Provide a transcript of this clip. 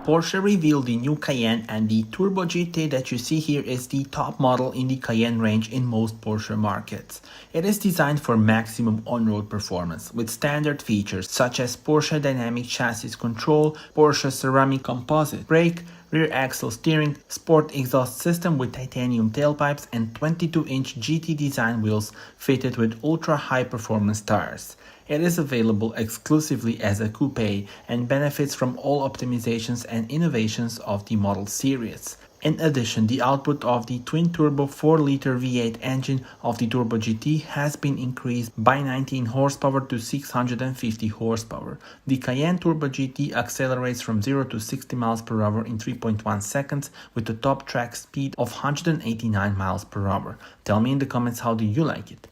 Porsche revealed the new Cayenne, and the Turbo GT that you see here is the top model in the Cayenne range in most Porsche markets. It is designed for maximum on-road performance with standard features such as Porsche Dynamic Chassis Control, Porsche Ceramic Composite Brake, rear axle steering, sport exhaust system with titanium tailpipes, and 22-inch GT design wheels fitted with ultra-high performance tires. It is available exclusively as a coupe and benefits from all optimizations and innovations of the model series. In addition, the output of the twin-turbo 4-liter V8 engine of the Turbo GT has been increased by 19 horsepower to 650 horsepower. The Cayenne Turbo GT accelerates from 0 to 60 miles per hour in 3.1 seconds with a top track speed of 189 miles per hour. Tell me in the comments, how do you like it?